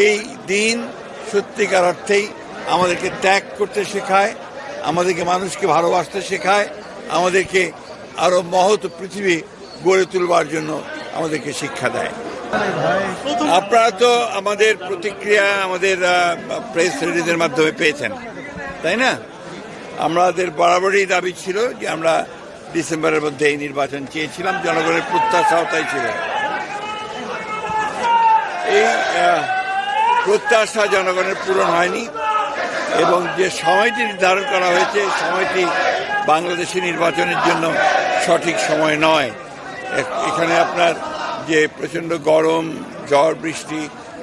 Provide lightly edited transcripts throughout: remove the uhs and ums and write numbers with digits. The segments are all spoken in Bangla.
এই দিন সত্যিকার অর্থেই আমাদেরকে ত্যাগ করতে শেখায়, আমাদেরকে মানুষকে ভালোবাসতে শেখায়, আমাদেরকে আরো মহৎ পৃথিবী গড়ে তুলবার জন্য আমাদেরকে শিক্ষা দেয়। আপনারা তো আমাদের প্রতিক্রিয়া আমাদের প্রেস রিলিজের মাধ্যমে পেয়েছেন, তাই না? আমাদের বরাবরই দাবি ছিল যে আমরা ডিসেম্বরের মধ্যে এই নির্বাচন চেয়েছিলাম, জনগণের প্রত্যাশাও তাই ছিল। এই প্রত্যাশা জনগণের পূরণ হয়নি এবং যে সময়টি নির্ধারণ করা হয়েছে সময়টি বাংলাদেশের নির্বাচনের জন্য সঠিক সময় নয়। এখানে আপনার যে প্রচণ্ড গরম, ঝড় বৃষ্টি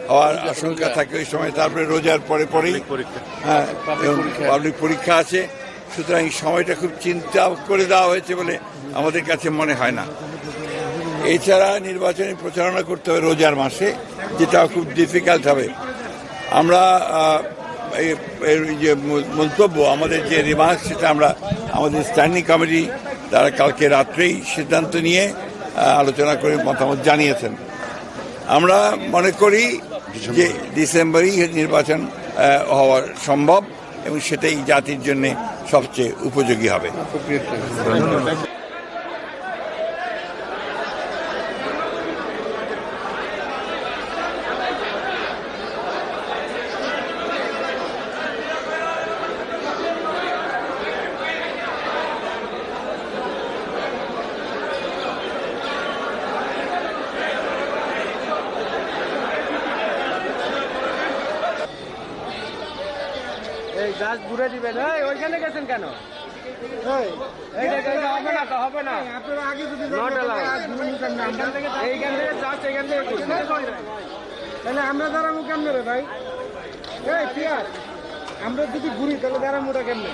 হওয়ার আশঙ্কা থাকে ওই সময়, তারপরে রোজার পরেই পাবলিক পরীক্ষা আছে। সুতরাং এই সময়টা খুব চিন্তা করে দেওয়া হয়েছে বলে আমাদের কাছে মনে হয় না। এছাড়া নির্বাচনী প্রচারণা করতে হবে রোজার মাসে, যেটা খুব ডিফিকাল্ট হবে। আমরা যে মন্তব্য, আমাদের যে রিমার্ক, সেটা আমরা আমাদের স্ট্যান্ডিং কমিটি তারা কালকে রাত্রেই সিদ্ধান্ত নিয়ে আলোচনা করে মতামত জানিয়েছেন। আমরা মনে করি যে ডিসেম্বরেই নির্বাচন হওয়া সম্ভব এবং সেটাই জাতির জন্য সবচেয়ে উপযোগী হবে। এই গাছ ঘুরে দিবেন। ওইখানে গেছেন কেন? হবে না, আপনারা আগে যদি এইখান থেকে জাস্ট এখান থেকে তাহলে আমরা দাঁড়াবো কেমনে রে ভাই? এই পিয়ার, আমরা যদি ঘুরি তাহলে দাঁড়াবোটা কেমনে?